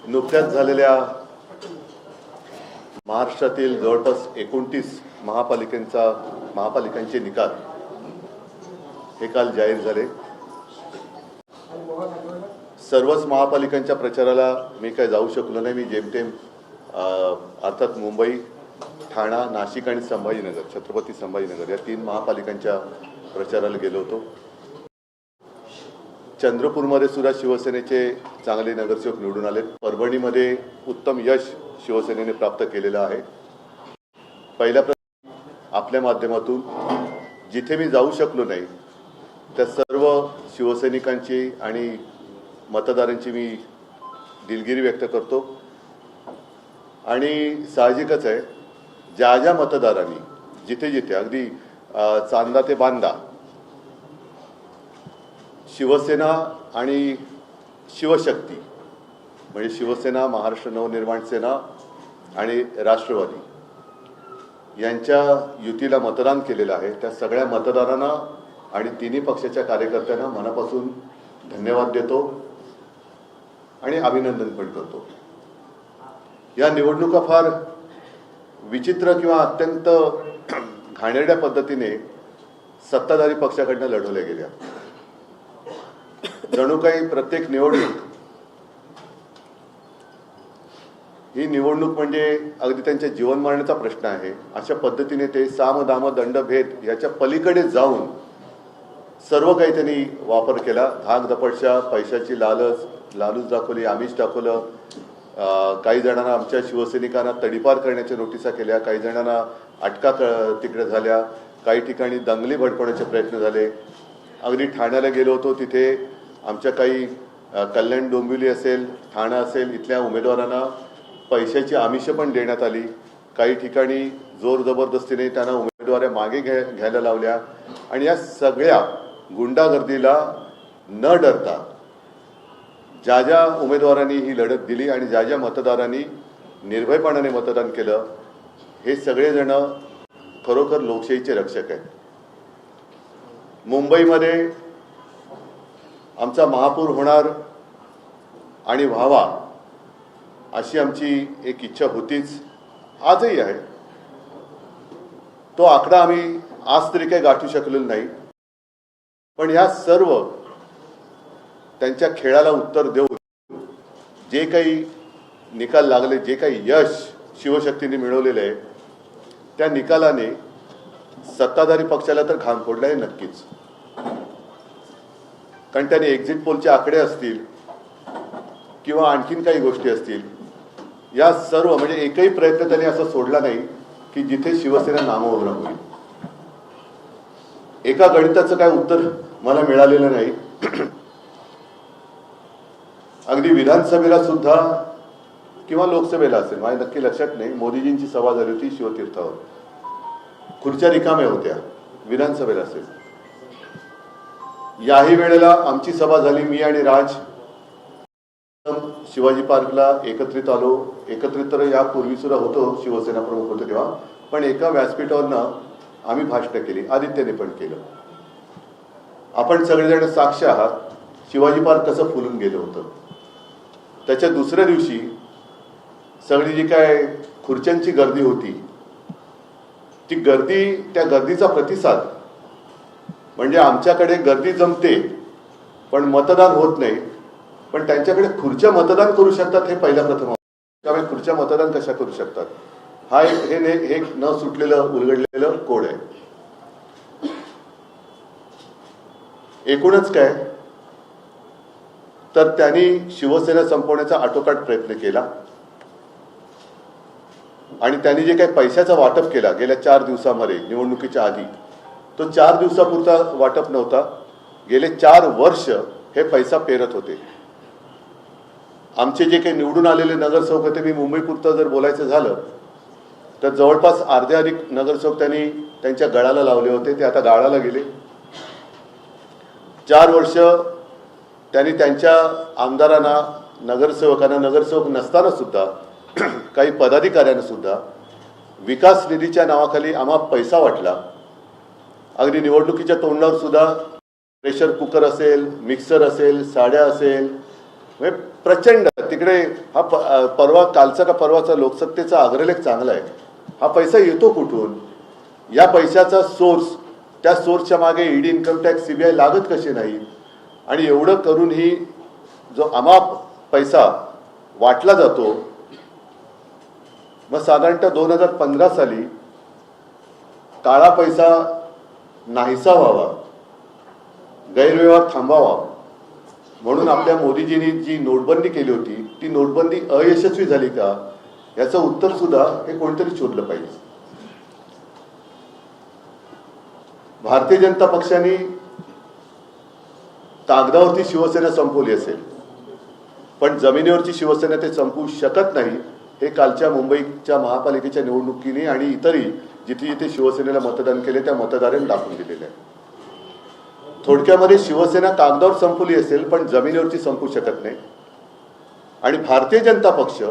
नुकत्याच झालेल्या महाराष्ट्रातील जवळपास 29 महापालिकांचे निकाल हे काल जाहीर झाले। सर्वच महापालिकांच्या प्रचाराला मी काय जाऊ शकलो नाही। मी जेमतेम अर्थात मुंबई, ठाणा, नाशिक आणि संभाजीनगर, छत्रपती संभाजीनगर या 3 महापालिकांच्या प्रचाराला गेलो होतो। चंद्रपूरमध्ये सुद्धा शिवसेनेचे चांगले नगरसेवक निवडून आले। परभणीमध्ये उत्तम यश शिवसेनेने प्राप्त केलेलं आहे। पहिल्या आपल्या माध्यमातून जिथे मी जाऊ शकलो नाही त्या सर्व शिवसैनिकांची आणि मतदारांची मी दिलगिरी व्यक्त करतो। आणि साहजिकच आहे, ज्या ज्या मतदारांनी जिथे जिथे अगदी चांदा ते बांदा शिवसेना आणि शिवशक्ती म्हणजे शिवसेना, महाराष्ट्र नवनिर्माण सेना आणि राष्ट्रवादी यांच्या युतीला मतदान केलेलं आहे, त्या सगळ्या मतदारांना आणि तिन्ही पक्षाच्या कार्यकर्त्यांना मनापासून धन्यवाद देतो आणि अभिनंदन पण करतो। या निवडणुका फार विचित्र किंवा अत्यंत घाणेरड्या पद्धतीने सत्ताधारी पक्षाकडून लढवल्या गेल्या। जणू काही प्रत्येक निवडणूक ही निवडणूक म्हणजे अगदी त्यांच्या जीवन मरणाचा प्रश्न आहे, अशा पद्धतीने ते साम दाम दंड भेद याच्या पलीकडे जाऊन सर्व काही त्यांनी वापर केला। धाक दपटशा, पैशाची लालूच दाखवली, आमिष दाखवलं। काही जणांना, आमच्या शिवसैनिकांना तडीपार करण्याच्या नोटिसा केल्या, काही जणांना अटका तिकडे झाल्या, काही ठिकाणी दंगली भडकवण्याचे प्रयत्न झाले। अगदी ठाण्याला गेलो होतो, तिथे आमच्या काही कल्याण डोंबिवली असेल, ठाणा असेल, इथल्या उमेदवारांना पैशाची आमिष पण देण्यात आली। काही ठिकाणी जोर जबरदस्तीने त्यांना उमेदवाऱ्या मागे घ्यायला लावल्या। आणि या सगळ्या गुंडागर्दीला न डरता ज्या ज्या उमेदवारांनी ही लढत दिली आणि ज्या ज्या मतदारांनी निर्भयपणाने मतदान केलं, हे सगळेजण खरोखर लोकशाहीचे रक्षक आहेत। मुंबईमध्ये आमचा महापौर होणार आणि व्हावा अशी आमची एक इच्छा होतीच, आजही आहे। तो आकडा आम्ही आज तरी काही गाठू शकलेलो नाही, पण ह्या सर्व त्यांच्या खेळाला उत्तर देऊन जे काही निकाल लागले, जे काही यश शिवशक्तीने मिळवलेले आहे, त्या निकालाने सत्ताधारी पक्षाला तर घाम फोडला आहे नक्कीच। कारण त्याने एक्झिट पोलचे आकडे असतील किंवा आणखीन काही गोष्टी असतील, या सर्व म्हणजे एकही प्रयत्न त्यांनी असा सोडला नाही की जिथे शिवसेना नामवर्ण होईल। एका गणिताचं काय उत्तर मला मिळालेलं नाही। अगदी विधानसभेला सुद्धा किंवा लोकसभेला असेल, माझ्या नक्की लक्षात नाही, मोदीजींची सभा झाली होती शिवतीर्थावर, खुर्च्या रिकाम्या होत्या। विधानसभेला असेल, याही वेळेला आमची सभा झाली, मी आणि राज शिवाजी पार्कला एकत्रित आलो। एकत्रित तर यापूर्वी सुद्धा होतो, शिवसेना प्रमुख होते तेव्हा, पण एका व्यासपीठावरनं आम्ही भाषण केली, आदित्यने पण केलं। आपण सगळेजण साक्ष आहात शिवाजी पार्क कसं फुलून गेलं होतं। त्याच्या दुसऱ्या दिवशी सगळी जी काय खुर्च्यांची गर्दी होती, ती गर्दी, त्या गर्दीचा प्रतिसाद म्हणजे आमच्याकडे गर्दी जमते पण मतदान होत नाही, पण त्यांच्याकडे खुर्च्या मतदान करू शकतात हे पहिल्या प्रथम। त्यामुळे खुर्च्या मतदान कशा करू शकतात, हा एक न सुटलेलं उलगडलेलं कोड आहे। एकूणच काय तर त्यांनी शिवसेना संपवण्याचा आटोकाट प्रयत्न केला आणि त्यांनी जे काही पैशाचा वाटप केला गेल्या 4 दिवसामध्ये निवडणुकीच्या आधी, तो 4 दिवसापुरता वाटप नव्हता, गेले 4 वर्ष हे पैसा पेरत होते। आमचे जे काही निवडून आलेले नगरसेवक होते, मी मुंबईपुरतं जर बोलायचं झालं तर जवळपास अर्धे अधिक नगरसेवक त्यांनी त्यांच्या गळाला लावले होते, ते आता गाळाला गेले। 4 वर्ष त्यांनी त्यांच्या आमदारांना, नगरसेवकांना, नगरसेवक नसताना सुद्धा काही पदाधिकाऱ्यांना सुद्धा विकास निधीच्या नावाखाली आम्हा पैसा वाटला। अगदी निवडणुकीच्या तोंडावर सुद्धा प्रेशर कुकर असेल, मिक्सर असेल, साड्या असेल, म्हणजे प्रचंड तिकडे हा परवा कालचा का परवाचा लोकसत्तेचा अग्रलेख चांगला आहे. हा पैसा येतो कुठून, या पैशाचा सोर्स, त्या सोर्सच्या मागे ईडी, इन्कम टॅक्स, सीबीआय लागत कसे नाही, आणि एवढं करूनही जो अमाप पैसा वाटला जातो. मग साधारणतः 2015 साली काळा पैसा नाहीसा व्हावा, गैरव्यवहार थांबावा म्हणून आपल्या मोदीजींनी जी नोटबंदी केली होती, ती नोटबंदी अयशस्वी झाली का, याचं उत्तर सुद्धा हे कोणतरी शोधलं पाहिजे. भारतीय जनता पक्षाने कागदावरती शिवसेना संपवली असेल, पण जमिनीवरची शिवसेना ते संपवू शकत नाही, हे कालच्या मुंबईच्या महापालिकेच्या निवडणुकीने आणि इतरही जिथे जिथे शिवसेनेला मतदान केले त्या मतदारांनी दाखवून दिलेले आहे. थोडक्यामध्ये शिवसेना कागदावर संपवली असेल पण जमिनीवरची संपू शकत नाही. आणि भारतीय जनता पक्ष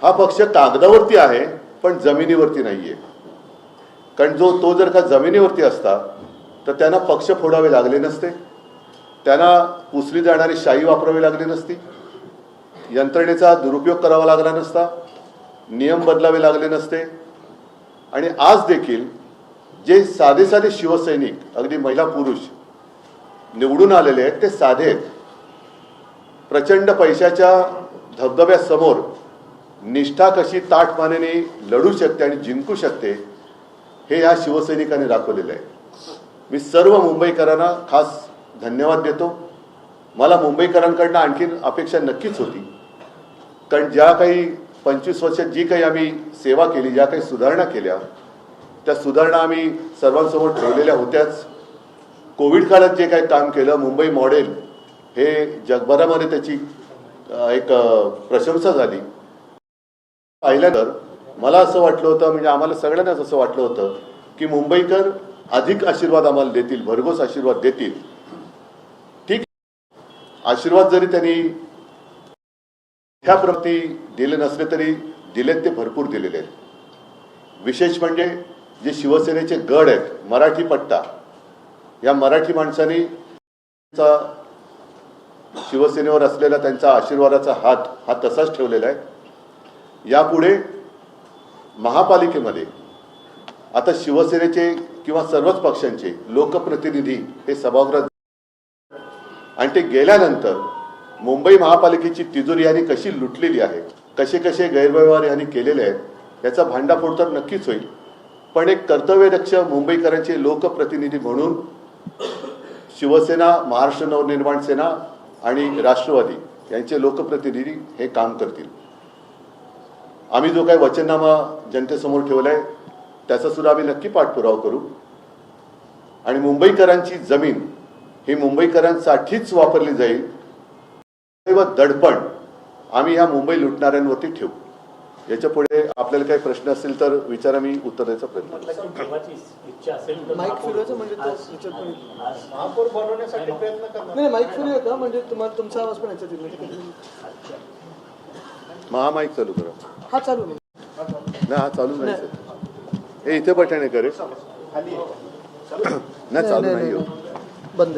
हा पक्ष कागदावरती आहे पण जमिनीवरती नाहीये. कारण तो जर का जमिनीवरती असता तर त्यांना पक्ष फोडावे लागले नसते, त्यांना पुसली जाणारी शाही वापरावी लागली नसती, यंत्रणेचा दुरुपयोग करावा लागला नसता, नियम बदलावे लागले नसते. आणि आज देखील जे साधे साधे शिवसैनिक, अगदी महिला पुरुष निवडून आलेले आहेत, ते साधे आहेत. प्रचंड पैशाच्या धबधब्यासमोर निष्ठा कशी ताठमानेने लढू शकते आणि जिंकू शकते हे या शिवसैनिकांनी दाखवलेलं आहे. मी सर्व मुंबईकरांना खास धन्यवाद देतो. मला मुंबईकरांकडनं आणखीन अपेक्षा नक्कीच होती, कारण ज्या काही 25 वर्षात जी काही आम्ही सेवा केली, ज्या काही सुधारणा केल्या, त्या सुधारणा आम्ही सर्वांसमोर ठेवलेल्या होत्याच. कोविड काळात जे काही काम केलं, मुंबई मॉडेल हे जगभरामध्ये त्याची एक प्रशंसा झाली. पाहिल्यानंतर मला असं वाटलं होतं, म्हणजे आम्हाला सगळ्यांनाच असं वाटलं होतं की मुंबईकर अधिक आशीर्वाद आम्हाला देतील, भरघोस आशीर्वाद देतील. ठीक, आशीर्वाद जरी त्यांनी ह्या प्रती दिले नसले तरी दिलेत, ते भरपूर दिलेले आहेत. विशेष म्हणजे जे शिवसेनेचे गड आहेत, मराठी पट्टा, या मराठी माणसांनी शिवसेनेवर असलेला त्यांचा आशीर्वादाचा हात हा तसाच ठेवलेला आहे. यापुढे महापालिकेमध्ये आता शिवसेनेचे किंवा सर्वच पक्षांचे लोकप्रतिनिधी हे सभागृहात, आणि ते गेल्यानंतर मुंबई महापालिकेची तिजोरी यांनी कशी लुटलेली आहे, कसे कसे गैरव्यवहार यांनी केलेले आहेत, याचा भांडाफोड तर नक्कीच होईल. पण एक कर्तव्यदक्ष मुंबईकरांचे लोकप्रतिनिधी म्हणून शिवसेना, महाराष्ट्र नवनिर्माण सेना आणि राष्ट्रवादी यांचे लोकप्रतिनिधी हे काम करतील. आम्ही जो काही वचननामा जनतेसमोर ठेवलाय त्याचा सुद्धा आम्ही नक्की पाठपुरावा करू. आणि मुंबईकरांची जमीन ही मुंबईकरांसाठीच वापरली जाईल व दडपण आम्ही ह्या मुंबई लुटणाऱ्यांवरती ठेवू. याच्या पुढे आपल्याला काही प्रश्न असतील तर विचारा, मी उत्तर द्यायचा प्रयत्न महामाईक चालू करा. हा चालू नाही, हा चालू नाही सर. हे इथे बटन आहे करे नाही, चालू नाही हो, बंद.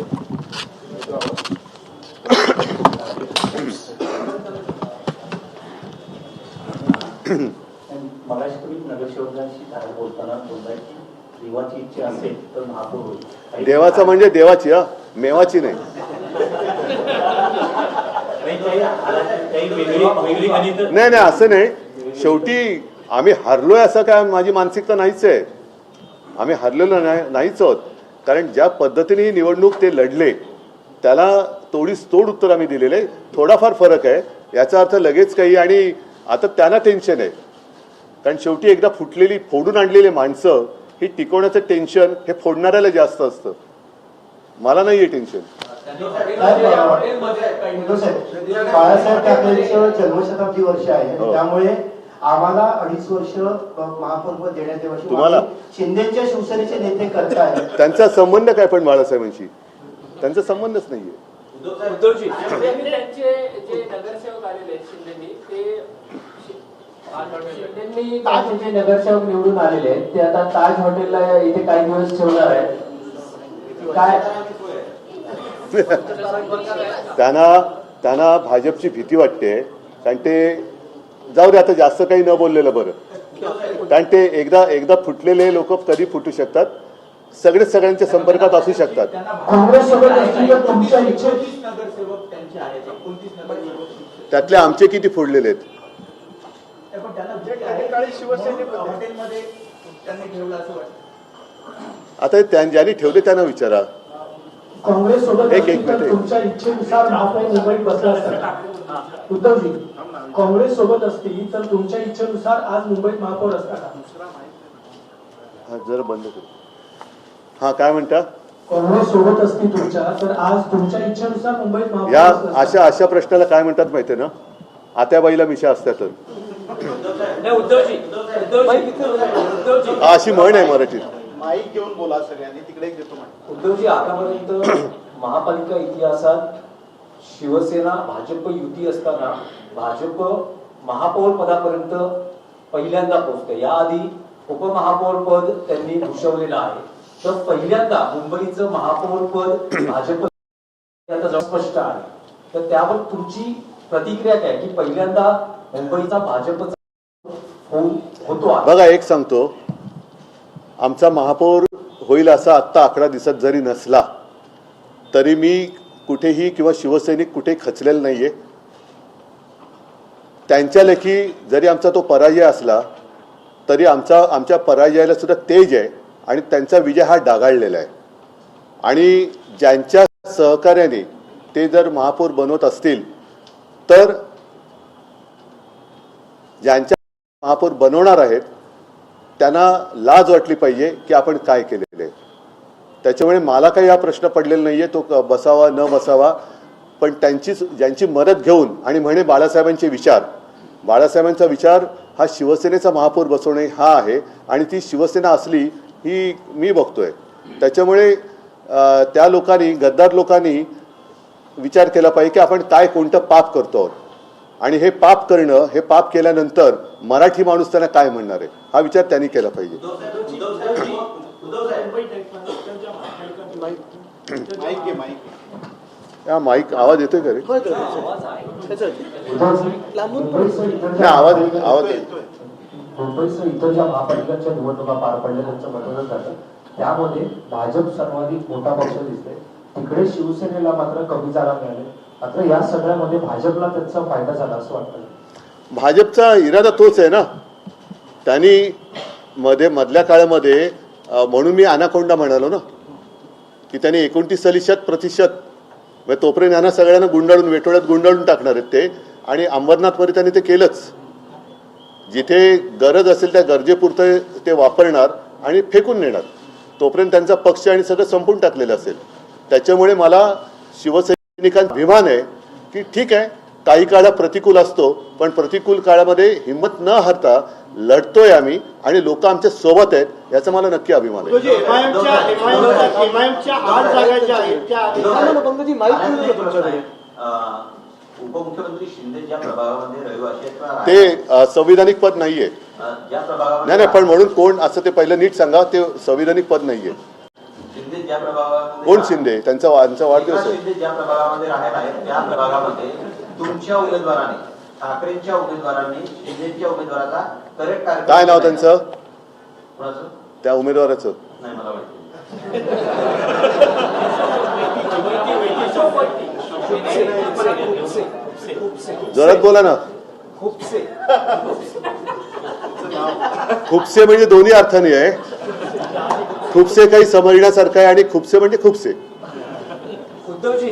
देवाची इच्छा असेल तर महापौर होईल. देवाचा म्हणजे देवाची, हा मेवाची नाही. नाही नाही, असं नाही. शेवटी आम्ही हरलोय असं काय माझी मानसिकता नाहीच आहे. आम्ही हरलेलो नाहीच आहोत. कारण ज्या पद्धतीने ही निवडणूक ते लढले त्याला तोडीस तोड उत्तर आम्ही दिलेलं आहे. थोडाफार फरक आहे, याचा अर्थ लगेच काही. आणि आता त्यांना टेन्शन आहे, कारण शेवटी एकदा फुटलेली, फोडून आणलेली माणसं ही टिकवण्याचं टेन्शन हे फोडणाऱ्याला जास्त असतं. मला नाही आहे टेन्शन. बाळासाहेब ठाकरेंचं जन्मशताब्दी वर्ष आहे, त्यामुळे आम्हाला 2.5 वर्ष महापौरपद देण्यात यावं. तुम्हाला शिंदेच्या शिवसेनेचे नेते करताय, त्यांचा संबंध काय? पण बाळासाहेबांशी त्यांचा संबंधच नाहीये. उद्धवजी त्यांचे जे नगरसेवक आलेले शिंदेनी, ते ताज जे नगरसेवक निवडून आलेले आहेत ते आता ताज हॉटेलला इथे काही दिवस ठेवणार आहेत. काय त्यांना भाजपची भीती वाटते, कारण ते जाऊ दे आता जास्त काही न बोललेलं बरं, कारण ते एकदा फुटलेले लोक कधी फुटू शकतात, सगळ्यांच्या संपर्कात असू शकतात. काँग्रेस सोबत असतील तर तुमच्या इच्छेत नगरसेवक त्यांचे आहेत 29 नगरसेवक त्यातले आमचे किती फोडलेले आहेत? पण त्यांना हॉटेलमध्ये त्यांनी ठेवलं असं वाटतं. आता ज्यांनी ठेवले त्यांना विचारा. काँग्रेस सोबत एक असतील तर मिनिट. तुमच्या इच्छेनुसार महापौर मुंबईत बसला असता. उद्धवजी, काँग्रेस सोबत असतील तर तुमच्या इच्छेनुसार आज मुंबईत महापौर असता का? हा जरा बंद करू. हा काय म्हणता? काँग्रेस सोबत असतील तुमच्या तर आज तुमच्या इच्छेनुसार मुंबईत महापौर या असता का? अशा प्रश्नाला काय म्हणतात माहितीये ना, आत्याबाईला मिशा असतात. नाही उद्धवजी हा अशी म्हण आहे मराठीत. माईक घेऊन बोला सगळ्यांनी, तिकडे एक देतो माईक. उद्धवजी, आतापर्यंत महापालिका इतिहासात शिवसेना भाजप युती असताना भाजप महापौर पदापर्यंत पहिल्यांदा पोहोचते. याआधी उपमहापौर पद त्यांनी भूषवलेलं आहे. तर पहिल्यांदा मुंबईचं महापौर पद भाजप आता स्पष्ट आहे. तर त्यावर तुमची प्रतिक्रिया काय की पहिल्यांदा मुंबईचा भाजपचा होतो आहे? बघा एक सांगतो, आमचा महापौर होईल असा आत्ता आकडा दिसत जरी नसला तरी मी कुठेही किंवा शिवसैनिक कुठेही खचलेलं नाहीये. त्यांच्या लेखी जरी आमचा तो पराजय असला तरी आमच्या पराजयाला सुद्धा तेज आहे आणि त्यांचा विजय हा डागाळलेला आहे. आणि ज्यांच्या सहकार्याने ते जर महापौर बनवत असतील तर ज्यांच्या महापौर बनवणार आहेत त्यांना लाज वाटली पाहिजे की आपण काय केलेलं आहे. त्याच्यामुळे मला काही हा प्रश्न पडलेला नाहीये तो बसावा न बसावा, पण ज्यांची मदत घेऊन आणि म्हणे बाळासाहेबांचा विचार हा शिवसेनेचा महापौर बसवणे हा आहे आणि ती शिवसेना असली ही मी बघतोय. त्याच्यामुळे त्या लोकांनी, गद्दार लोकांनी विचार केला पाहिजे की आपण काय कोणतं पाप करतो आहोत आणि हे पाप करणं, हे पाप केल्यानंतर मराठी माणूस त्यांना काय म्हणणार आहे हा विचार त्यांनी केला पाहिजे. माईक घे, माईक. हा माईक आवाज येतोय का रे? नाही आवाज मुंबईसह इतर ज्या महापालिकांच्या निवडणुका पार पडल्या त्यांचं मतदान झालं त्यामध्ये भाजप सर्वाधिक मोठा पक्ष दिसतोय. तिकडे शिवसेनेला मात्र कमी जागा मिळाल्या. मात्र या सगळ्यामध्ये भाजपला त्याचा फायदा झाला असं वाटतं. भाजपचा इरादा तोच आहे ना. त्यांनी मधल्या काळामध्ये म्हणून मी अनाकोंडा म्हणालो ना की त्यांनी 29% म्हणजे तोपर्यंत यांना सगळ्यांना वेटोळ्यात गुंडाळून टाकणार आहेत ते. आणि अंबरनाथमध्ये त्यांनी ते केलंच. जिथे गरज असेल त्या गरजेपुरतं ते वापरणार आणि फेकून नेणार. तोपर्यंत त्यांचा पक्ष आणि सगळं संपून टाकलेलं असेल. त्याच्यामुळे मला शिवसैनिकांचा अभिमान आहे की ठीक आहे काही काळा प्रतिकूल असतो पण प्रतिकूल काळामध्ये हिंमत न हरता लढतोय आम्ही आणि लोक आमच्या सोबत आहेत याचा मला नक्की अभिमान आहे. एमआयएमच्या 8 जागा ज्या आहेत त्या उपमुख्यमंत्री शिंदे ज्या प्रभागामध्ये रहिवासी आहेत ते संविधानिक पद नाहीये. ज्या प्रभागामध्ये नाही पण म्हणून कोण असं ते पहिलं नीट सांगा, ते संविधानिक पद नाहीये. शिंदे ज्या प्रभागामध्ये कोण शिंदे? त्यांचा वाढदिवस आहे. शिंदे ज्या प्रभागामध्ये राहत आहेत त्या प्रभागामध्ये तुमच्या उमेदवाराने, ठाकरेंच्या उमेदवारांनी शिंदेच्या उमेदवाराचा करेक्ट कार्यक्रम काय नाव त्यांचं? कोणाचं? त्या उमेदवाराचं नाही मला माहिती. जोरात बोला ना. खुपसे म्हणजे दोन्ही अर्थाने आहे. खुपसे काही समजण्यासारखं आहे आणि खुपसे म्हणजे खुपसे. उद्धवजी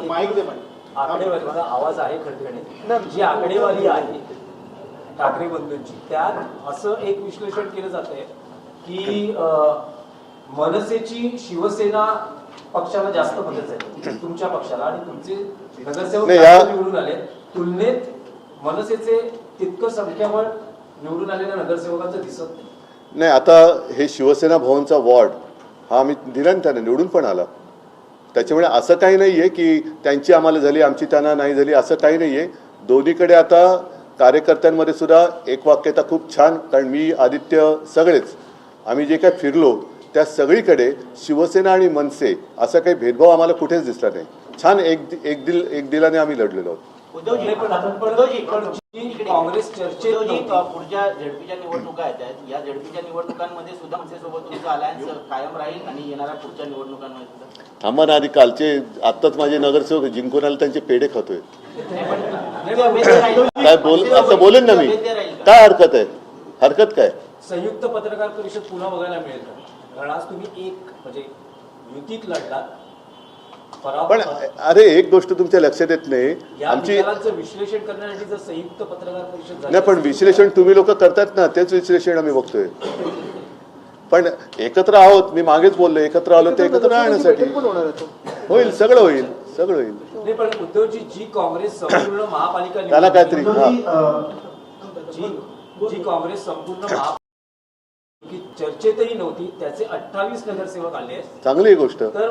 माईक दे, माईक. आकडेवारी, मला आवाज आहे खडखडे, जी आकडेवारी आहे ठाकरे बंधूंची त्यात असं एक विश्लेषण केलं जात आहे की मनसेची शिवसेना पक्षाला जास्त मदत झाली तुमच्या पक्षाला आणि तुमचे नगरसेवक निवडून आले. तुलनेत मनसेचे तितकं संख्याबळ निवडून आलेल्या नगरसेवकांचं दिसत नाही. आता हे शिवसेना भवनचा वॉर्ड हा आम्ही दिला ना, त्याने निवडून पण आला. त्याच्यामुळे असं काही नाहीये की त्यांची आम्हाला झाली आमची त्यांना नाही झाली, असं काही नाहीये. दोन्हीकडे आता कार्यकर्त्यांमध्ये सुद्धा एकवाक्यता खूप छान. कारण मी, आदित्य, सगळेच आम्ही जे काय फिरलो त्या सगळीकडे शिवसेना आणि मनसे असा काही भेदभाव आम्हाला कुठेच दिसला नाही. छान एक दिलाने आम्ही लढलेलो आहोत. उद्धवजी नाही, पण जी काँग्रेस चर्चेत उद्धवजी, नव्हती. पुढच्या झेडपीच्या निवडणुका येत आहेत. या झेडपीच्या निवडणुकांमध्ये सुद्धा मनसेसोबत तुमचं अलायन्स कायम राहील आणि येणाऱ्या पुढच्या निवडणुकांमध्ये सुद्धा थांबा ना आधी कालचे आत्ताच माझे नगरसेवक जिंकून आले त्यांचे पेढे खातोय. काय असं बोलेन ना मी. काय हरकत आहे? हरकत काय? संयुक्त पत्रकार परिषद पुन्हा बघायला मिळेल का? कारण आज तुम्ही एक म्हणजे युतीत लढलात. पण अरे एक गोष्ट तुमच्या लक्षात येत नाही. या आमची निकालांचं विश्लेषण करण्यासाठी जर संयुक्त पत्रकार परिषद झाली नाही, पण विश्लेषण तुम्ही लोक करतात ना, तेच विश्लेषण आम्ही बघतोय. पण एकत्र आहोत, मी मागेच बोललो, एकत्र आलो ते एकत्र राहण्यासाठी. होईल, सगळं होईल, सगळं होईल. नाही, पण उद्धवजी जी काँग्रेस संपूर्ण महापालिका त्याला काहीतरी जी काँग्रेस संपूर्ण महापालिका चर्चेतही नव्हती, त्याचे 28 नगरसेवक आले चांगली गोष्ट. तर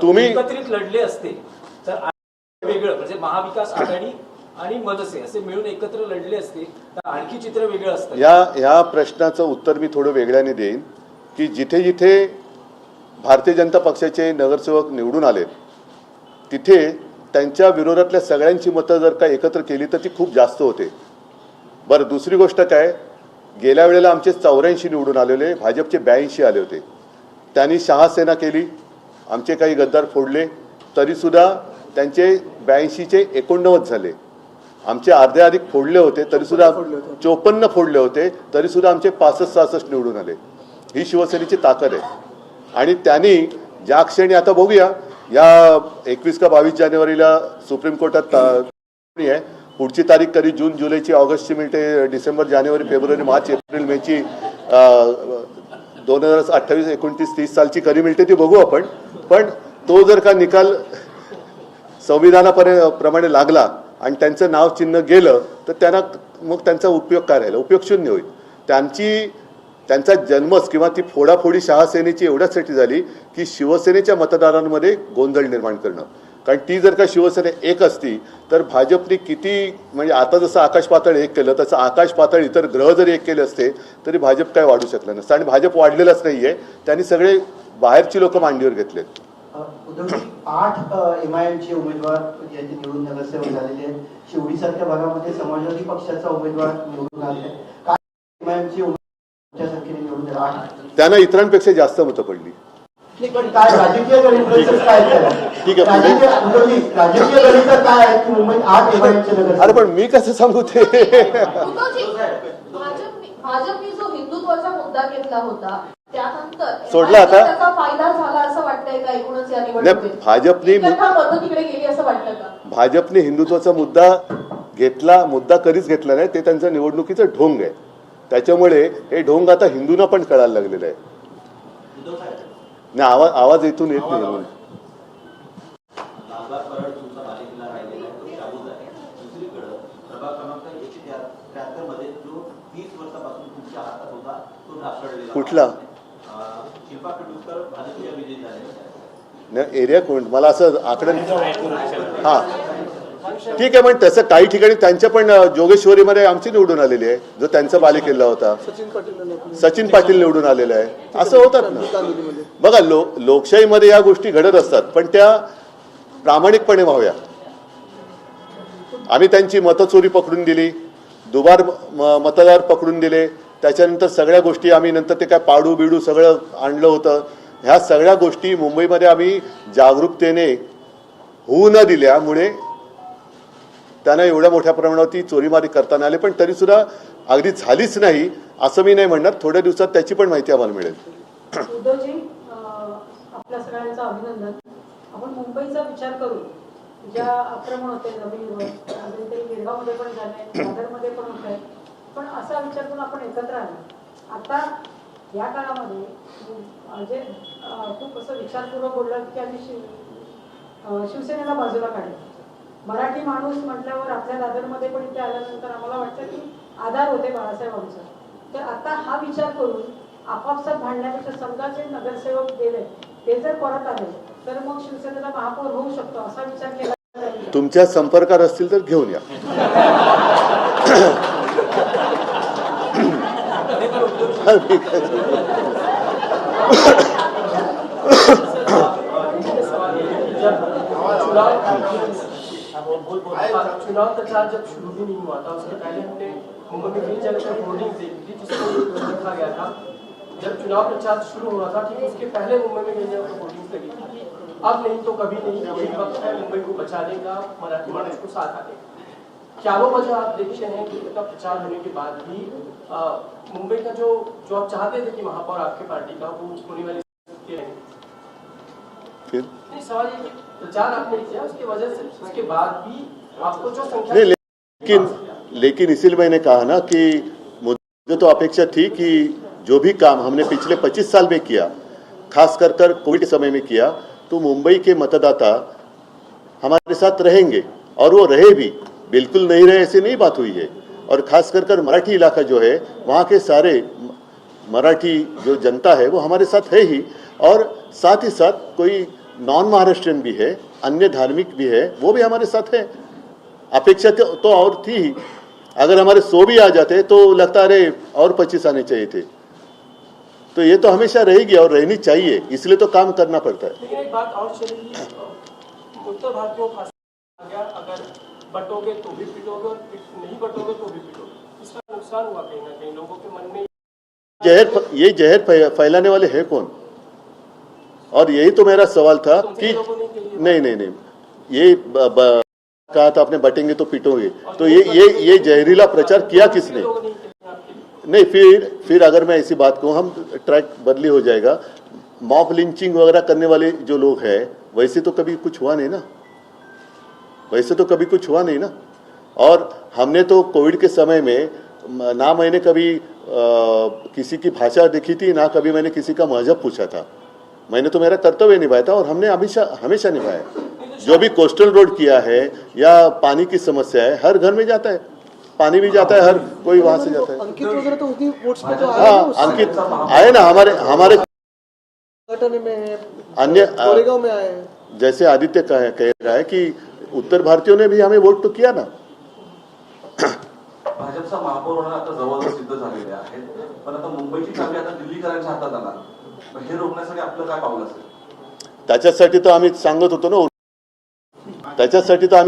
तुम्ही एकत्रित लढले असते तर वेगळं म्हणजे महाविकास आघाडी आणि मनसे असे मिळून एकत्र लढले असते तर आणखी चित्र वेगळं असतं. ह्या प्रश्नाचं उत्तर मी थोडं वेगळ्याने देईन की जिथे जिथे भारतीय जनता पक्षाचे नगरसेवक निवडून आले तिथे त्यांच्या विरोधातल्या सगळ्यांची मतं जर का एकत्र केली तर ती खूप जास्त होते. बरं, दुसरी गोष्ट काय, गेल्या वेळेला आमचे 84 निवडून आलेले, भाजपचे 82 आले होते. त्यांनी शहासेना केली, आमचे काही गद्दार फोडले, तरीसुद्धा त्यांचे 82चे 89 झाले. आमचे अर्धे अधिक फोडले होते तरीसुद्धा 54 फोडले होते तरीसुद्धा आमचे 65-66 निवडून आले. ही शिवसेनेची ताकद आहे. आणि त्यांनी ज्या क्षणी आता बघूया या 21 का 22 जानेवारीला सुप्रीम कोर्टात आहे, पुढची तारीख कधी जून जुलैची, ऑगस्टची मिळते, डिसेंबर जानेवारी फेब्रुवारी मार्च एप्रिल मेची 2028 29 30 सालची कधी मिळते ती बघू आपण. पण तो जर का निकाल संविधानाप्रमाणे लागला आणि त्यांचं नाव चिन्ह गेलं तर त्यांना मग त्यांचा उपयोग काय राहिला? उपयोग शून्य होईल. त्यांचा जन्मच किंवा ती फोडाफोडी शहासेनेची एवढ्यासाठी झाली की शिवसेनेच्या मतदारांमध्ये गोंधळ निर्माण करणं. कारण ती जर का शिवसेना एक असती तर भाजपने किती म्हणजे आता जसं आकाश पातळ एक केलं तसं आकाश पातळ इतर ग्रह जरी एक केले असते तरी भाजप काय वाढू शकलं नसतं. आणि भाजप वाढलेलंच नाहीये, त्यांनी सगळे बाहेरची लोक मांडीवर घेतलेत. उद्धवजी, 8 MIMचे उमेदवार यांचे निवडून नगरसेवक झालेले आहेत. शिवडीसारख्या भागामध्ये समाजवादी पक्षाचा उमेदवार निवडून आले आहेत. काय MIMचे उमेदवार संख्येने निवडून आले? 8. त्यांना इतरांपेक्षा जास्त मतं पडली. पण काय राजकीय गणित काय त्याला? ठीक आहे, उद्धवजी, राजकीय गणित काय आहे की मुंबईत 8 MIMचे नगरसेवक? अरे पण मी कसं सांगू ते? उद्धवजी, भाजपने जो हिंदुत्वाचा मुद्दा घेतला होता त्यानंतर सोडला आता? त्याचा फायदा झाला असं वाटतंय का एकूणच या नाही, निवडणुकीत? भाजपने मतं तिकडे गेली असं वाटतं का? भाजपने हिंदुत्वाचा मुद्दा कधीच घेतला नाही. ते त्यांचं निवडणुकीचं ढोंग आहे. त्याच्यामुळे हे ढोंग आता हिंदूंना पण कळायला लागलेलं आहे. नाही, आवाज इथून येत नाही म्हणून. कुठला एरिया कोण मला असं आकडे हा ठीक आहे. पण तसं काही ठिकाणी त्यांच्या पण जोगेश्वरीमध्ये आमची निवडून आलेली आहे, जो त्यांचा बालेकिल्ला होता. सचिन पाटील निवडून आलेला आहे. असं होतात ना. बघा, लोकशाहीमध्ये या गोष्टी घडत असतात, पण त्या प्रामाणिकपणे व्हाव्या. आम्ही त्यांची मतचोरी पकडून दिली, दुबार मतदार पकडून दिले, त्याच्यानंतर सगळ्या गोष्टी आम्ही नंतर ते काय पाडू बिडू सगळं आणलं होतं. ह्या सगळ्या गोष्टी मुंबईमध्ये आम्ही जागरूकतेने होऊ न दिल्यामुळे त्यांना एवढ्या मोठ्या प्रमाणावरती चोरीमारी करताना आले. पण तरीसुद्धा अगदी झालीच नाही असं मी नाही म्हणणार. थोड्या दिवसात त्याची पण माहिती आम्हाला मिळेल. उद्धवजी, आपल्या सगळ्यांचं अभिनंदन. आपण मुंबईचा विचार करू, ज्या आक्रमण होते जमिनीवर, ते गिरगावमध्ये पण झाले, दादरमध्ये पण होत आहे, पण असा विचार करून आपण एकत्र आलो. आता या काळामध्ये म्हणजे खूप असं विचारपूर्वक बोललं की आम्ही शिवसेनेला बाजूला काढलं. मराठी माणूस म्हटल्यावर आपल्या दादरमध्ये पण इथे आल्यानंतर आम्हाला वाटतं की आधार होते बाळासाहेबांचा. तर आता हा विचार करून आपापसात भांडण्यापेक्षा समजा जे नगरसेवक गेले ते जर परत आले तर मग शिवसेनेला महापौर होऊ शकतो असा विचार केला. तुमच्या संपर्कात असतील तर घेऊन या. चुनाव प्रचार जब शुरू भी नहीं हुआ था उसके पहले हमने मुंबई में कई जगह होर्डिंग्स देखी थी जिसमें लिखा गया था जब चुनाव प्रचार शुरू हुआ था ठीक उसके पहले मुंबई में कई जगह होर्डिंग्स लगी थी अब नहीं तो कभी नहीं, यही वक्त है मुंबई को बचाने का, मराठी मानस को साथ आने का। क्या वो वजह आप देखते हैं कि इतना प्रचार होने के बाद भी मुंबई का जो आप चाहते थे कि महापौर आपकी पार्टी का वो होने वाली नहीं, सवाल ये कि प्रचार आपने किया उसकी वजह से उसके बाद भी आपको जो संख्या नहीं, लेकिन इसीलिए मैंने कहा ना कि मुझे तो अपेक्षा थी कि जो भी काम हमने पिछले 25 साल में किया, खास कर कोविड के समय में किया, तो मुंबई के मतदाता हमारे साथ रहेंगे और वो रहे भी, बिल्कुल नहीं रहे ऐसे नहीं बात हुई है। और खास कर मराठी इलाका जो है वहाँ के सारे मराठी जो जनता है वो हमारे साथ है ही, और साथ ही साथ कोई नॉन महाराष्ट्रियन भी है, अन्य धार्मिक भी है, वो भी हमारे साथ है। अपेक्षा तो और थी ही, अगर हमारे 100 भी आ जाते तो लगता अरे और 25 आने चाहिए थे। तो ये तो हमेशा रहेगी और रहनी चाहिए, इसलिए तो काम करना पड़ता है। लेकिन एक बात और चलेगी, उत्तर भारतीयों का अगर बटोगे तो भी पिटोगे और नहीं बटोगे तो भी पिटोगे, इसका नुकसान हुआ कहीं ना कहीं लोगों के मन में। ये जहर फैलाने वाले हैं कौन? और यही तो मेरा सवाल था कि नहीं, ये कहा था आपने बटेंगे तो पिटोगे, तो ये जहरीला प्रचार किया किसने? नहीं, फिर अगर मैं ऐसी बात कहूँ, हम ट्रैक बदली हो जाएगा। मॉब लिंचिंग वगैरह करने वाले जो लोग हैं वैसे तो कभी कुछ हुआ नहीं ना, और हमने तो कोविड के समय में ना मैंने कभी किसी की भाषा देखी थी, ना कभी मैंने किसी का मजहब पूछा था। मैंने तो मेरा कर्तव्य निभाया था और हमने हमेशा निभाया। जो भी कोस्टल रोड किया है या पानी की समस्या है, हर घर में जाता है, पानी भी जाता है, हर कोई वहां से जाता है। अंकित वगैरह तो उनकी वोट्स पे तो हाँ, अंकित आए ना, हमारे में अन्य कोरेगांव में आए हैं। जैसे आदित्य कह रहा है कि उत्तर भारतीयों ने भी हमें वोट तो किया ना। भाजपचा महापौर होणार आता जवळजवळ सिद्ध झालेले आहेत, पण आता मुंबईची चावी आता दिल्लीकरांच्या हातात आला, हे रोखण्यासाठी आपलं काय पाऊल असेल? त्याच्यासाठी तर आम्ही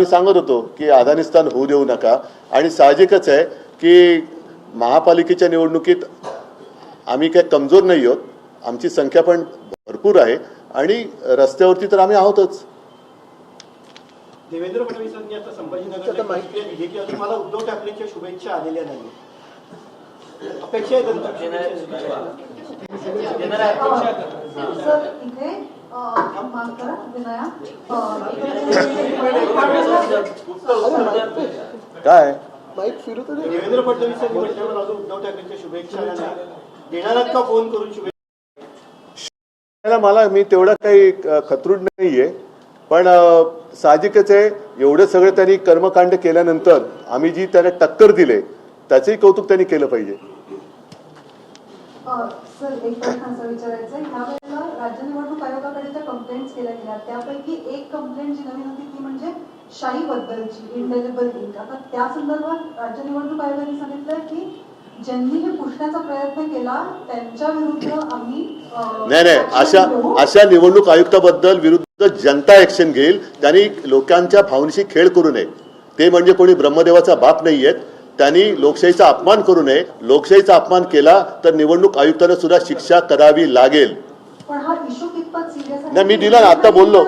सांगत होतो की अफगाणिस्तान होऊ देऊ नका, आणि साहजिकच आहे की महापालिकेच्या निवडणुकीत आम्ही काही कमजोर नाही आहोत, आमची संख्या पण भरपूर आहे आणि रस्त्यावरती तर आम्ही आहोतच। देवेंद्र फडणवीसांनी आता संभाजीनगर दिली की अजून मला उद्धव ठाकरेंच्या शुभेच्छा आलेल्या नाही, अपेक्षा आहे सर इथे माफ करा विनया, काय माईक फिरू तर दे. देवेंद्र फडणवीसांनी म्हटल्यावर अजून उद्धव ठाकरेंच्या शुभेच्छा आल्या नाही, देणारात का फोन करून शुभेच्छा? मला मी तेवढा काही खतरूड नाहीये, पण साहजिकच आहे एवढे सगळे त्यांनी कर्मकांड केल्यानंतर आम्ही जी त्यांना टक्कर दिले त्याचंही कौतुक त्यांनी केलं पाहिजे। सर एक प्रश्न असा विचारायचा आहे, ह्या वेळेला राज्य निवडणूक आयोगाकडे ज्या कंप्लेंट्स केल्या गेल्या त्यापैकी एक कंप्लेंट जी नवीन होती ती म्हणजे शाही बद्दलची, इंडेलिबल इंक। आता त्या संदर्भात राज्य निवडणूक आयोगाने सांगितलं की ज्यांनी हे पुसण्याचा प्रयत्न केला त्यांच्या विरुद्ध आम्ही नाही, अशा निवडणूक आयुक्ताबद्दल विरुद्ध जनता ऍक्शन घेईल। त्यांनी लोकांच्या भावनेशी खेळ करू नये, ते म्हणजे कोणी ब्रह्मदेवाचा बाप नाहीयेत, त्यांनी लोकशाहीचा अपमान करू नये। लोकशाहीचा अपमान केला तर निवडणूक आयुक्तांना सुद्धा शिक्षा करावी लागेल। पण हा इश्यू कितपत सिरियस आहे? नाही, मी दिला ना, आता बोललो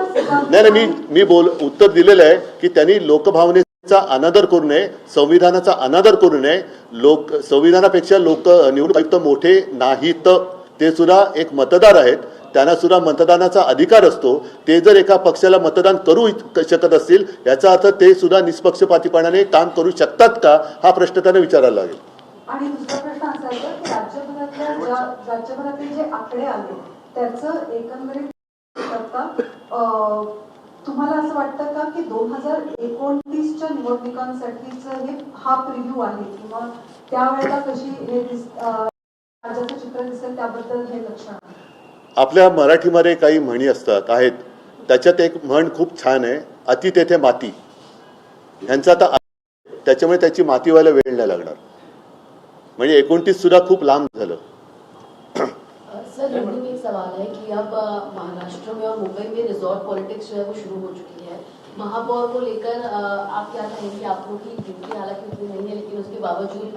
नाही, मी उत्तर दिलेलं आहे की त्यांनी लोकभावनेचा अनादर करू नये, संविधानाचा अनादर करू नये। संविधानापेक्षा निवडणूक आयुक्त मोठे नाहीत, ते सुद्धा एक मतदार आहेत, त्यांना सुद्धा मतदानाचा अधिकार असतो। ते जर एका पक्षाला मतदान करू शकत असतील याचा अर्थ ते सुद्धा निष्पक्षपातीपणाने काम करू शकतात का, हा प्रश्न त्यांना विचारायला लागेल। आणि दुसरा प्रश्न असा आहे की राज्यभरातले जे आकडे आले त्याचं एकंदरीत करता तुम्हाला असं वाटतं का की 2029च्या निवडणुकांसाठीच हा प्रिव्ह्यू आहे किंवा त्यावेळेला कशी हे राज्याचं चित्र दिसेल त्याबद्दल हे लक्षण आहे? आपल्या मराठीमध्ये काही म्हणी आहेत, त्याच्यात एक म्हण खूप छान आहे, अति तेथे माती। ह्यांचा आता त्याच्यामुळे त्याची माती व्हायला वेळ नाही लागणार, म्हणजे 29 सुद्धा खूप लांब झालं। सर हिंदी में एक सवाल है कि अब महाराष्ट्र में और मुंबई में रिजॉर्ट पॉलिटिक्स जो है वो शुरू हो चुकी है, महापौर को लेकर आप क्या कहेंगे? आप लोग की गिनती हालांकि उतनी नहीं है, लेकिन उसके बावजूद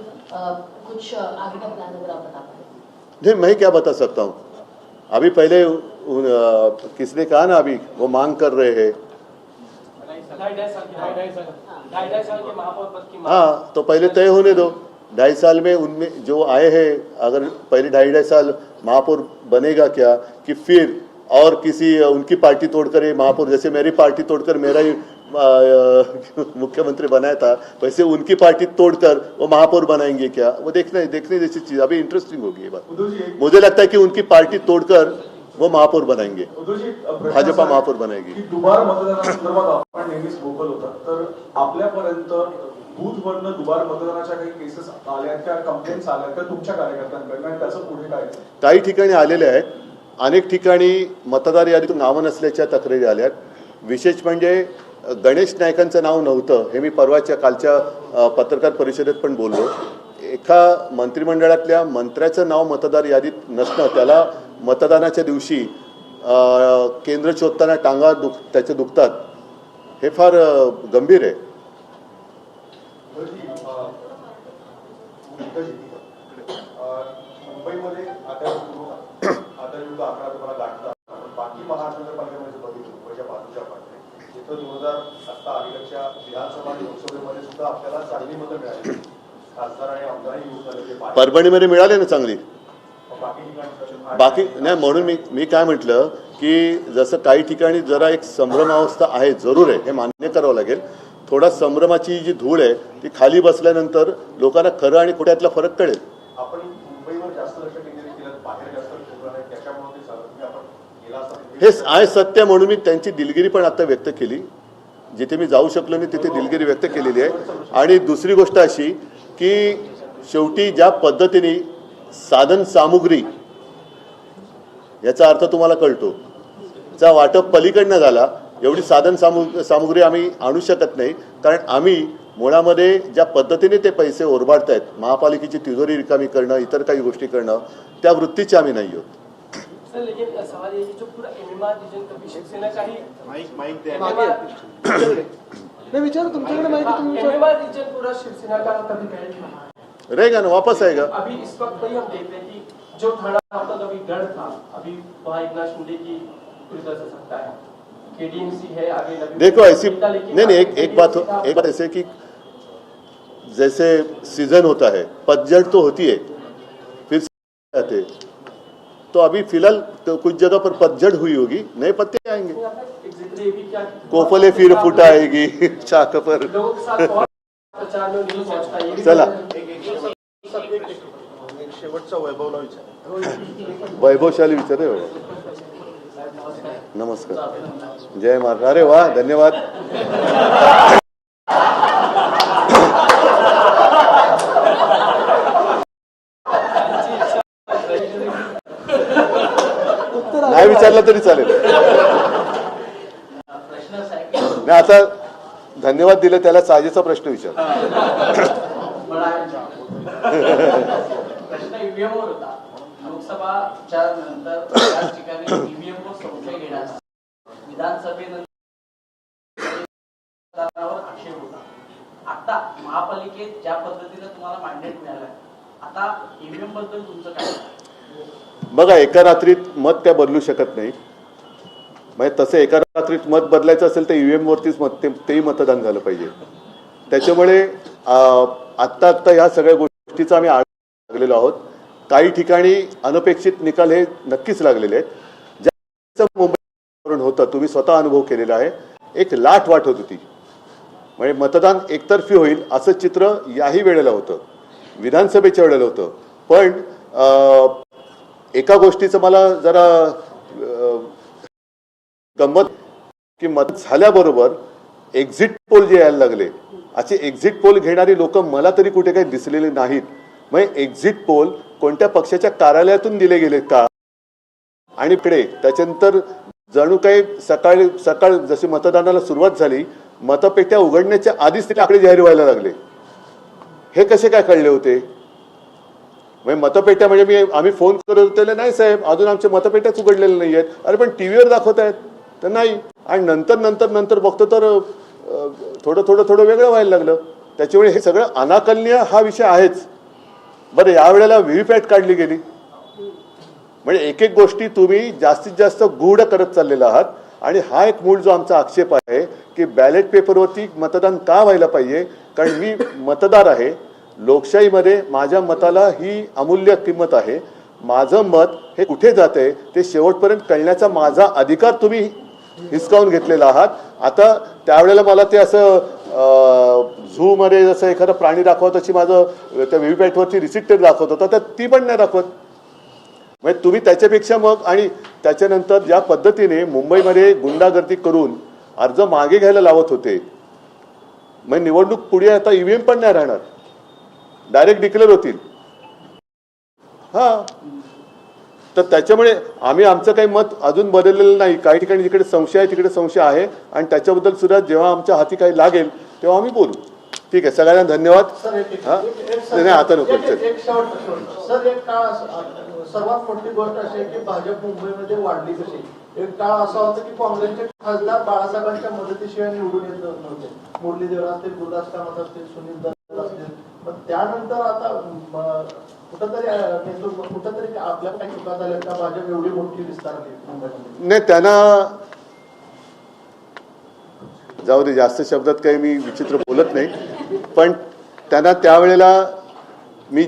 कुछ आगे का प्लान अगर आप बता पाए। नहीं, मैं क्या बता सकता हूँ। अभी पहले किसने कहा ना, अभी वो मांग कर रहे हैं। ढाई साल के महापौर पद की हाँ, तो पहले तय होने दो। 2.5 साल में उनमें जो आए हैं, अगर पहले 2.5 साल महापौर बनेगा क्या, कि फिर और किसी उनकी पार्टी तोड़कर ये महापौर, जैसे मेरी पार्टी तोड़कर मेरा ही मुख्यमंत्री बनाया था, वैसे उनकी पार्टी तोड़कर वो महापौर बनाएंगे क्या, वो देखने जैसी चीज। अभी इंटरेस्टिंग होगी ये बात। मुझे लगता है कि उनकी पार्टी तोड़कर वो महापौर बनाएंगे, भाजपा महापौर बनाएगी। दुबार मतदानासंदर्भात आपण नेहमीच भोकल होता, तर आपल्यापर्यंत बूथवरनं दुबार मतदानाच्या काही केसेस आल्या का, कंप्लेंट्स आल्या का तुमच्या कार्यकर्त्यांकडनं, आणि त्याचं पुढे काय? काही ठिकाणी आलेले आहेत, अनेक ठिकाणी मतदार यादीतून नावं नसल्याच्या तक्रारी आल्या। विशेष म्हणजे गणेश नायकांचं नाव नव्हतं, हे मी परवाच्या कालच्या पत्रकार परिषदेत पण बोललो। एका मंत्रिमंडळातल्या मंत्र्याचं नाव मतदार यादीत नसणं, त्याला मतदानाच्या दिवशी केंद्र शोधताना टांगा त्याचे दुखतात, हे फार गंभीर आहे। मुंबईमध्ये आता आकडा तुम्हाला गाठला, बाकी महानगरपालिकेमध्ये बघितलं, मुंबईच्या बाजूच्या पाठे जिथं 2000 आता अलीकडच्या विधानसभा आणि लोकसभेमध्ये सुद्धा आपल्याला चांगली मतं मिळाली, खासदार आणि आमदारही येऊन झाले ते परभणीमध्ये मिळाले ना चांगली। बाकी ठिकाणी बाकी नाही, म्हणून मी काय म्हटलं की जसं काही ठिकाणी जरा एक संभ्रमावस्था आहे, जरूर आहे, हे मान्य करावं लागेल। थोडा संभ्रमाची जी धूळ आहे ती खाली बसल्यानंतर लोकांना खरं आणि खोट्यातला फरक कळेल। आपण मुंबईवर जास्त लक्ष केंद्रित केलं, बाहेर जास्त केंद्र नाही, त्याच्यामुळे ते झालं। तुम्ही आपण गेला असता हे आहे सत्य, म्हणून मी त्यांची दिलगिरी पण आता व्यक्त केली। जिथे मी जाऊ शकलो नाही तिथे दिलगिरी व्यक्त केलेली आहे। आणि दुसरी गोष्ट अशी की शेवटी ज्या पद्धतीने साधन सामुग्री, याचा अर्थ तुम्हाला कळतो, चा वाटप पलीकडनं झाला, एवढी साधन सामुग्री आम्ही आणू शकत नाही, कारण आम्ही मुळामध्ये ज्या पद्धतीने ते पैसे ओरबाडतायत, महापालिकेची तिजोरी रिकामी करणं, इतर काही गोष्टी करणं, त्या वृत्तीचे आम्ही नाही आहोत। सर, लेकिन सवाल ये है कि जो पूरा एमएमआर रीजन कभी शिवसेना का ही मैं विचार तुमच्याकडे माहिती तुम्ही विचारा। एमएमआर रीजन पूरा शिवसेना का कभी गए नहीं रहेगा ना, वापस आएगा। अभी इस वक्त वही हम देख रहे हैं कि जो थाना आपका कभी गढ़ था, अभी वहाँ एकनाथ शिंदे की पूरी तरह से सत्ता है, केडीएमसी है, आगे नवी देखो ऐसी नहीं, एक बात ऐसे कि जैसे सीजन होता है, पतझड़ तो होती है, फिर आते, तो अभी फिलहाल तो कुछ जगह पर पतझड़ हुई होगी, नए पत्ते आएंगे, कोफले फिर फुटाएगी चाक पर। लोगों के साथ और प्रचार में नहीं पहुंचता, ये भी चला शेवटचा वैभवला विचार, वैभवशाली विचार आहे। नमस्कार, जय महाराज। अरे वाह, धन्यवाद। नाही विचारलं तरी चालेल। नाही, आता धन्यवाद दिले त्याला साजेचा प्रश्न विचार। प्रश्न ईव्हीएमवर होता। लोकसभाच्या नंतर याच ठिकाणी ईव्हीएमवर संशय घेण्याचा विधानसभेनंतर आक्षेप होता। आता महापालिकेत ज्या पद्धतीने तुम्हाला मॅन्डेट मिळालं, आता ईव्हीएम बद्दल तुमचं काय? बघा, एका रात्रीत मत त्या बदलू शकत नाही। म्हणजे तसं एका रात्रीत मत बदलायचं असेल तर ईव्हीएम वरतीच तेही मतदान झालं पाहिजे। त्याच्यामुळे आत्ता या सगळ्या गोष्टीचा आम्ही आढावा लागलेलो आहोत। काही ठिकाणी अनपेक्षित निकाल हे नक्कीच लागलेले आहेत। ज्या मुंबईवरून होतं, तुम्ही स्वतः अनुभव केलेला आहे, एक लाट वाट होत होती, म्हणजे मतदान एकतर्फी होईल असं चित्र याही वेळेला होतं, विधानसभेच्या वेळेला होतं। पण एका गोष्टीचं मला जरा गंमत की मत झाल्याबरोबर एक्झिट पोल जे यायला लागले, असे एक्झिट पोल घेणारी लोक मला तरी कुठे काही दिसलेले नाहीत। म्हणजे एक्झिट पोल कोणत्या पक्षाच्या कार्यालयातून दिले गेले का, आणि पुढे त्याच्यानंतर जणू काही सकाळ जशी मतदानाला सुरुवात झाली, मतपेट्या उघडण्याच्या आधीच ते आकडे जाहीर व्हायला लागले। हे कसे काय कळले होते? म्हणजे मतपेट्या म्हणजे आम्ही फोन करत होते, नाही साहेब अजून आमच्या मतपेट्याच उघडलेल्या नाही आहेत। अरे पण टीव्हीवर दाखवत आहेत, तर नाही. आणि नंतर बघतो तर थोडं वेगळं व्हायला लागलं. त्याच्यामुळे हे सगळं अनाकलनीय हा विषय आहेच. बरं, यावेळेला व्हीव्हीपॅट काढली गेली म्हणजे एक एक गोष्टी तुम्ही जास्तीत जास्त गूढ करत चाललेला आहात. आणि हा एक मूळ जो आमचा आक्षेप आहे की बॅलेट पेपरवरती मतदान का व्हायला पाहिजे, कारण मी मतदार आहे. लोकशाहीमध्ये माझ्या मताला ही अमूल्य किंमत आहे. माझं मत हे कुठे जाते ते शेवटपर्यंत कळण्याचा माझा अधिकार तुम्ही हिसकावून घेतलेला आहात. आता त्यावेळेला मला ते असं झू मध्ये जसं एखादा प्राणी दाखवत तशी माझं त्या व्हीव्हीपॅटवरची रिसिप्ट दाखवत होता, तर ती पण नाही दाखवत. म्हणजे तुम्ही त्याच्यापेक्षा मग आणि त्याच्यानंतर ज्या पद्धतीने मुंबईमध्ये गुंडागर्दी करून अर्ज मागे घ्यायला लावत होते, मग निवडणूक पुढे आता ईव्हीएम पण नाही राहणार, डायरेक्ट डिक्लेअर होतील. हा, तर त्याच्यामुळे आम्ही आमचं काही मत अजून बदललेलं नाही. काही ठिकाणी जिकडे संशय आहे तिकडे संशय आहे आणि त्याच्याबद्दल सुद्धा जेव्हा आमच्या हाती काही लागेल तेव्हा आम्ही बोलू. ठीक आहे, सगळ्यांना धन्यवाद. हा नाही आता नको. सर, एक काळ सर्वात मोठी गोष्ट अशी आहे की भाजप मुंबईमध्ये वाढली कशी. एक काळ असा होता की काँग्रेसचे खासदार बाळासाहेबांच्या मदतीशिवाय निवडून येत नव्हते. मुरलीधर असतील, गुरुदास कामत असतील, सुनील दत्त असतील. पण त्यानंतर आता कुठंतरी आपल्या काही चुका झाल्या का भाजप एवढी मोठी विस्तारली मुंबईमध्ये? नाही, त्यांना जाऊ दे, जास्त शब्दात काही मी विचित्र बोलत नाही. पण त्यांना त्यावेळेला मी